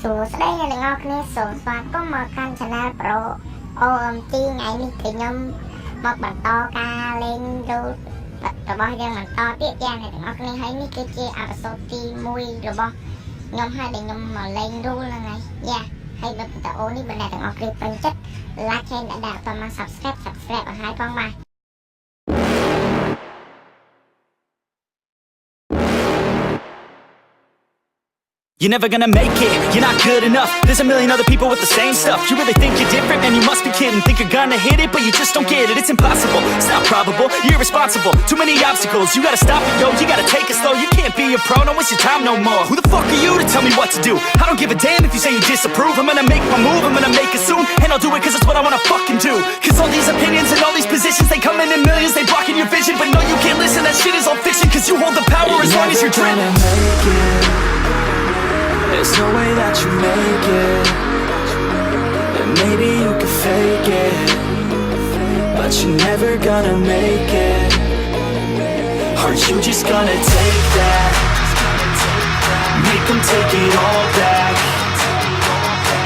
សួស្តីអ្នកទាំងអស់គ្នាសូមស្វាគមន៍មកកាន់ Channel Pro OMG ថ្ងៃនេះគឺខ្ញុំមកបន្តការលេងរបស់យើងបន្តទៀតយ៉ាងអ្នកទាំងអស់គ្នាហើយនេះគឺជាអេពីសូតទី1របស់ខ្ញុំហើយដែលខ្ញុំមកលេង rule ហ្នឹងហើយយ៉ាហើយបើវីដេអូនេះបើអ្នកទាំងអស់គ្នាពេញចិត្ត like ហើយអ្នកដែលអត់ទាន់បាន subscribe ឲ្យហើយផងបាទ You're never gonna make it, you're not good enough. There's a million other people with the same stuff. You really think you're different, man, you must be kidding. Think you're gonna hit it, but you just don't get it. It's impossible, it's not probable, you're irresponsible. Too many obstacles, you gotta stop it, yo. You gotta take it slow, you can't be a pro. Don't waste your time no more. Who the fuck are you to tell me what to do? I don't give a damn if you say you disapprove. I'm gonna make my move, I'm gonna make it soon. And I'll do it cause it's what I wanna fucking do. Cause all these opinions and all these positions, they come in millions, they blocking your vision. But no, you can't listen, that shit is all fiction. Cause you hold the power as long as you're dreaming. There's no way that you make it. And maybe you can fake it, but you're never gonna make it. Are you just gonna take that? Make them take it all back.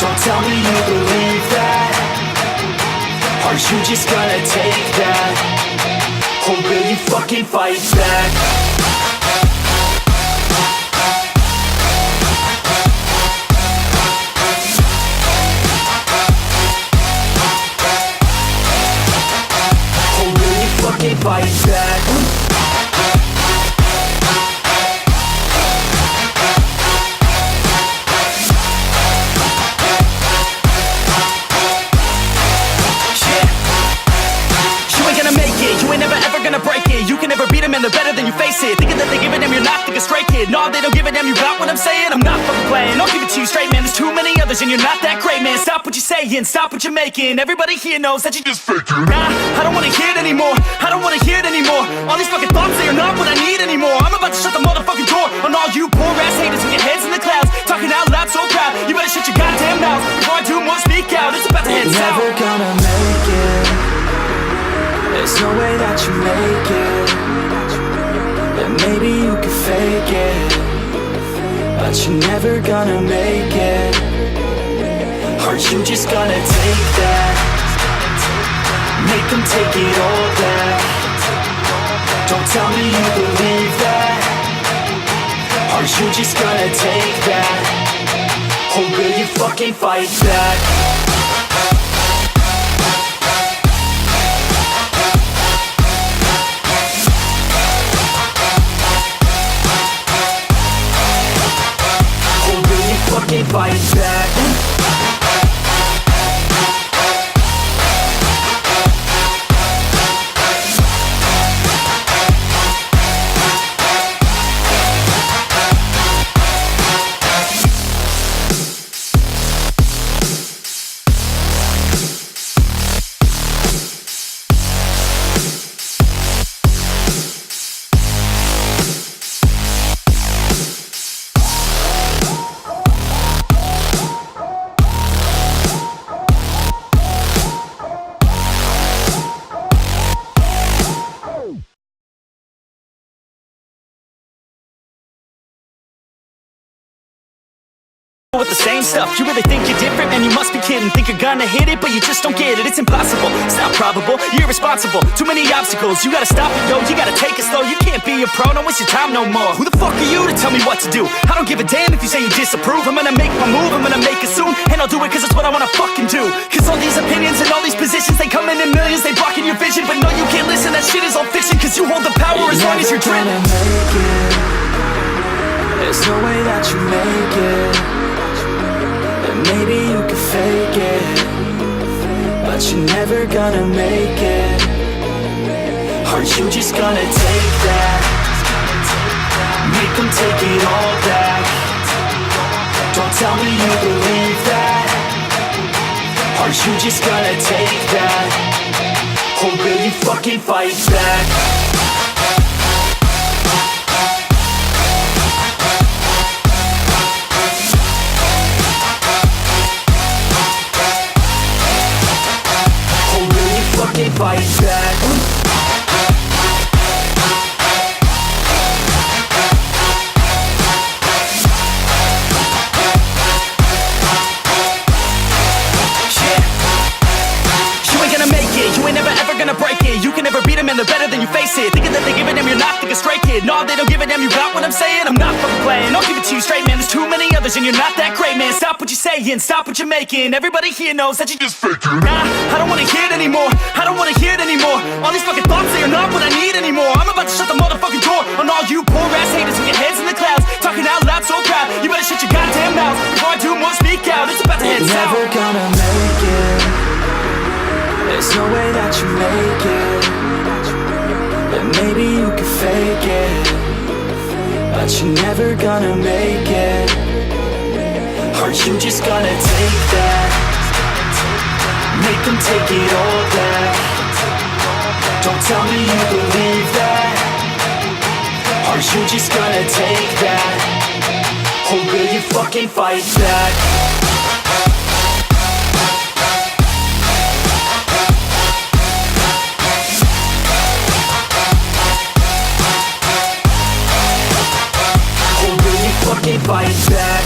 Don't tell me you believe that. Are you just gonna take that? Or will you fucking fight back? Fight back. You can never beat them and they're better than you face it. Thinking that they give a damn, you're not thinking straight, kid. No, they don't give a damn, you got what I'm saying? I'm not fucking playing, I'll give it to you straight, man. There's too many others and you're not that great, man. Stop what you're saying, stop what you're making. Everybody here knows that you just faking. Nah, I don't wanna hear it anymore, I don't wanna hear it anymore. All these fucking thoughts, they are not what I need anymore. I'm about to shut the motherfucking door on all you poor ass haters with your heads in the clouds, talking out loud so proud. You better shut your goddamn mouth before I do more, speak out. It's about to head south. You're never gonna make it. There's no way that you make it. And maybe you can fake it, but you're never gonna make it. Are you just gonna take that? Make them take it all back. Don't tell me you believe that. Are you just gonna take that? Or will you fucking fight back? Fight back. With the same stuff, you really think you're different, man, you must be kidding. Think you're gonna hit it, but you just don't get it. It's impossible, it's not probable, you're irresponsible. Too many obstacles, you gotta stop it, yo. You gotta take it slow, you can't be a pro. Don't waste your time no more. Who the fuck are you to tell me what to do? I don't give a damn if you say you disapprove. I'm gonna make my move, I'm gonna make it soon. And I'll do it cause it's what I wanna fucking do. Cause all these opinions and all these positions, they come in millions, they blocking your vision. But no, you can't listen, that shit is all fiction. Cause you hold the power as long as you're dreaming. There's no way that you make it. Maybe you can fake it, but you're never gonna make it. Are you just gonna take that? Make them take it all back. Don't tell me you believe that. Are you just gonna take that? Or will you fucking fight back? Fight back. man, they're better than you, face it. Thinking that they give a damn, you're not, think a stray kid. No, they don't give a damn, you got what I'm saying? I'm not fucking playing, I'll give it to you straight, man. There's too many others and you're not that great, man. Stop what you're saying, stop what you're making. Everybody here knows that you just faking. Nah, I don't wanna hear it anymore, I don't wanna hear it anymore. All these fucking thoughts, they are not what I need anymore. I'm about to shut the motherfucking door on all you poor ass haters with your heads in the clouds, talking out loud so proud. You better shut your goddamn mouth before I do more, speak out. It's about to head south. Never gonna make it. There's no way that you make it. And maybe you could fake it, but you're never gonna make it. Are you just gonna take that? Make them take it all back. Don't tell me you believe that. Are you just gonna take that? Or will you fucking fight back? Fucking fight back.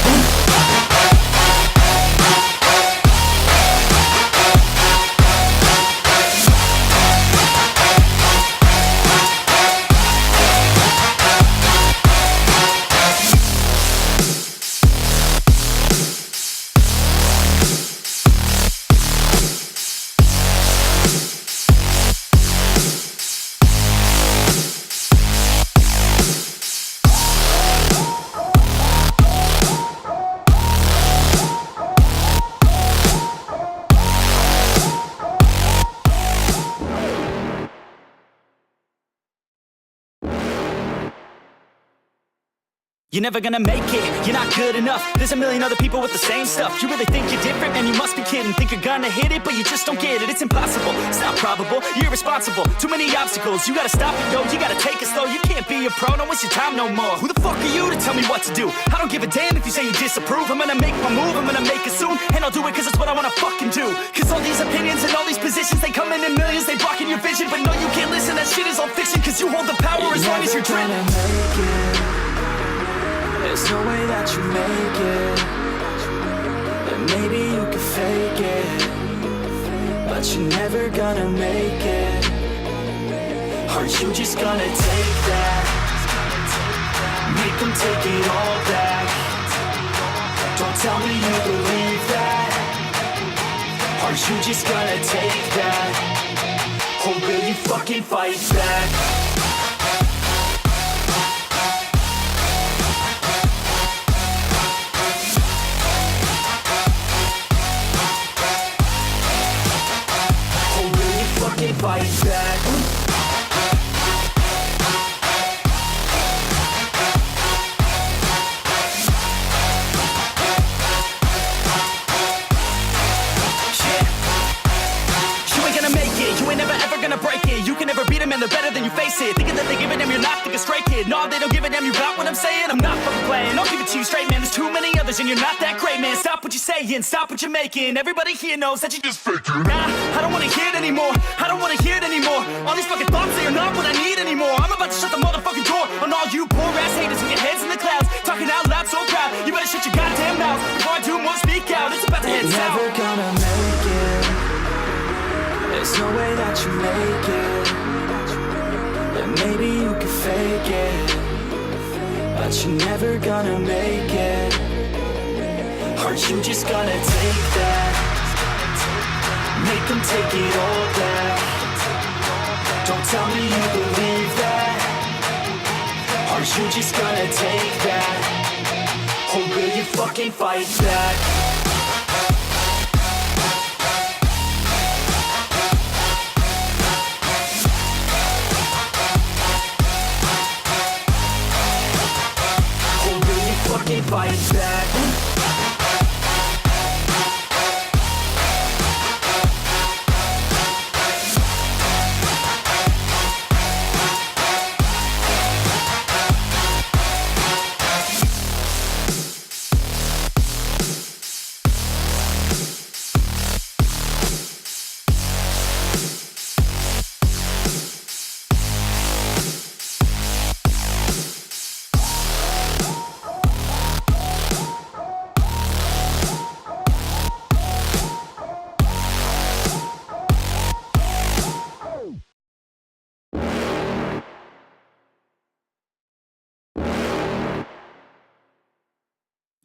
You're never gonna make it, you're not good enough. There's a million other people with the same stuff. You really think you're different, man, you must be kidding. Think you're gonna hit it, but you just don't get it. It's impossible, it's not probable, you're irresponsible. Too many obstacles, you gotta stop it, yo. You gotta take it slow, you can't be a pro, don't waste your time no more. Who the fuck are you to tell me what to do? I don't give a damn if you say you disapprove. I'm gonna make my move, I'm gonna make it soon. And I'll do it cause it's what I wanna fucking do. Cause all these opinions and all these positions, they come in millions, they blocking your vision. But no, you can't listen, that shit is all fiction. Cause you hold the power as long as you're dreaming. There's no way that you make it. And maybe you could fake it, but you're never gonna make it. Are you just gonna take that? Make them take it all back. Don't tell me you believe that. Are you just gonna take that? Or will you fucking fight back? Fight back. You ain't gonna make it, you ain't never ever gonna break it. You can never beat them and they're better than you, face it. Thinking that they give a damn, you're not, think a stray kid. No, they don't give a damn, you got what I'm saying? I'm not fucking playing, I'll give it to you straight, man. There's too many others and you're not that great, man. Stop what you're saying, stop what you're making. Everybody here knows that you just faking. Nah, I don't wanna hear it anymore, I don't wanna hear it anymore. All these fucking thoughts, they are not what I need anymore. I'm about to shut the motherfucking door on all you poor ass haters with your heads in the clouds, talking out loud so proud. You better shut your goddamn mouth before I do more, speak out. It's about to head south. Never gonna make it. There's no way that you make it. And maybe you could fake it, but you're never gonna make it. Are you just gonna take that? Make them take it all back. Don't tell me you believe that. Are you just gonna take that? Or will you fucking fight back? Fight back.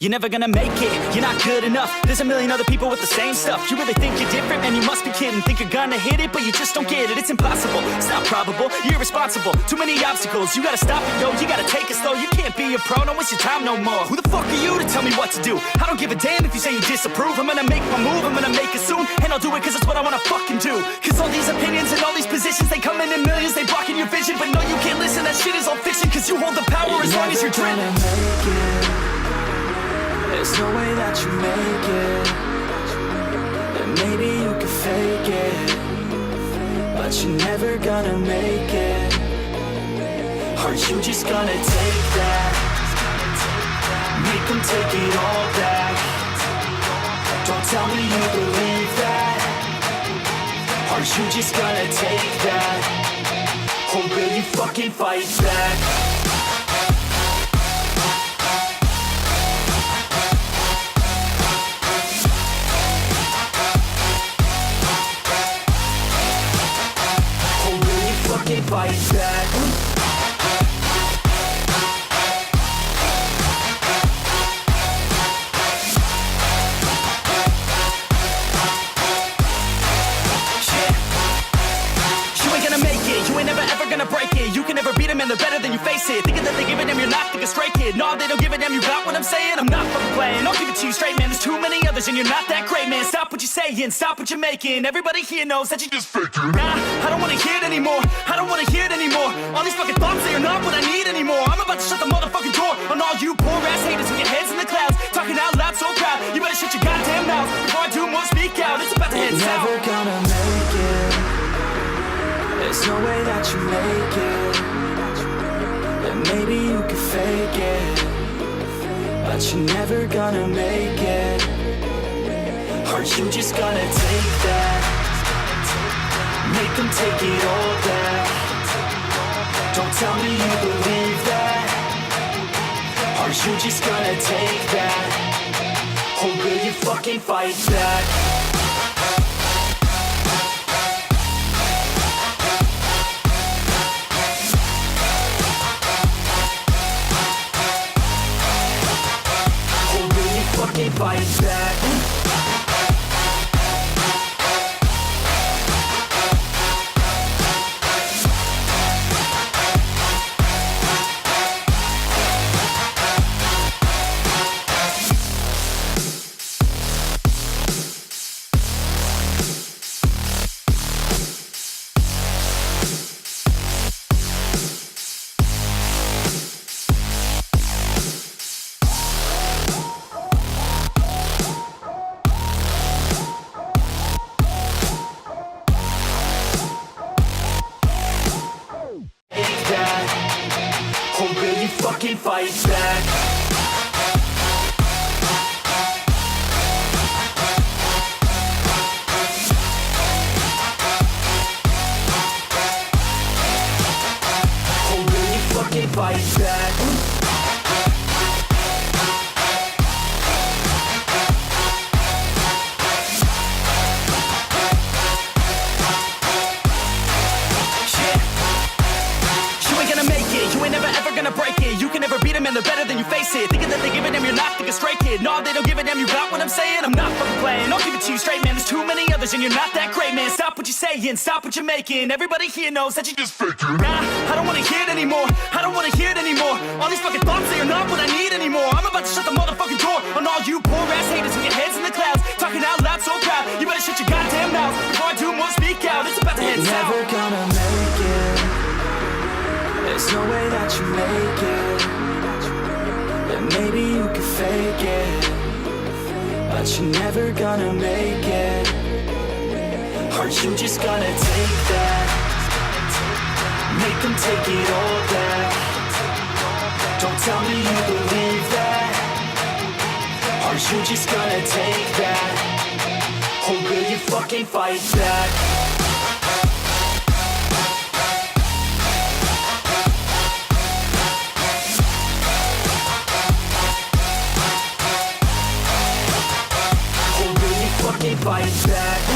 you're never gonna make it. You're not good enough, there's a million other people with the same stuff. You really think you're different, man, you must be kidding. Think you're gonna hit it, but you just don't get it. It's impossible, it's not probable, you're irresponsible. Too many obstacles, you gotta stop it, yo. You gotta take it slow, you can't be a pro, don't waste your time no more. Who the fuck are you to tell me what to do? I don't give a damn if you say you disapprove. I'm gonna make my move, I'm gonna make it soon, and I'll do it cause it's what I wanna fucking do. Cause all these opinions and all these positions, they come in millions, they blocking your vision. But no, you can't listen, that shit is all fiction. Cause you hold the power as long as you're driven. There's no way that you make it. And maybe you could fake it, but you're never gonna make it. Are you just gonna take that? Make them take it all back. Don't tell me you believe that. Are you just gonna take that? Or will you fucking fight back? Fight back. They're better than you face it. Thinking that they give a damn, you're not thinking straight, kid. No, they don't give a damn, you got what I'm saying. I'm not fucking playing, I'll give it to you straight, man. There's too many others and you're not that great, man. Stop what you're saying, stop what you're making. Everybody here knows that you just faking. Nah, I don't wanna hear it anymore, I don't wanna hear it anymore. All these fucking thoughts, they are not what I need anymore. I'm about to shut the motherfucking door on all you poor ass haters with your heads in the clouds, talking out loud so proud. You better shut your goddamn mouth before I do more speak out. It's about to head south. Never gonna make it. There's no way that you make it. And maybe you could fake it, but you're never gonna make it. Are you just gonna take that? Make them take it all back. Don't tell me you believe that. Are you just gonna take that? Or will you fucking fight back? Fight back. Fucking fight back. Oh, will you fucking fight back? Man, they're better than you face it. Thinking that they give a damn, you're not thinking straight, kid. No, they don't give a damn, you got what I'm saying. I'm not fucking playing, I'll give it to you straight, man. There's too many others and you're not that great, man. Stop what you're saying, stop what you're making. Everybody here knows that you just faking. Nah, I don't wanna hear it anymore, I don't wanna hear it anymore. All these fucking thoughts, they are not what I need anymore. I'm about to shut the motherfucking door on all you poor ass haters with your heads in the clouds, talking out loud so proud. You better shut your goddamn mouth before I do more speak out. It's about to head south. Never gonna make it. There's no way that you make it. And maybe you could fake it, but you're never gonna make it. Are you just gonna take that? Make them take it all back. Don't tell me you believe that. Are you just gonna take that? Or will you fucking fight back? Fight back.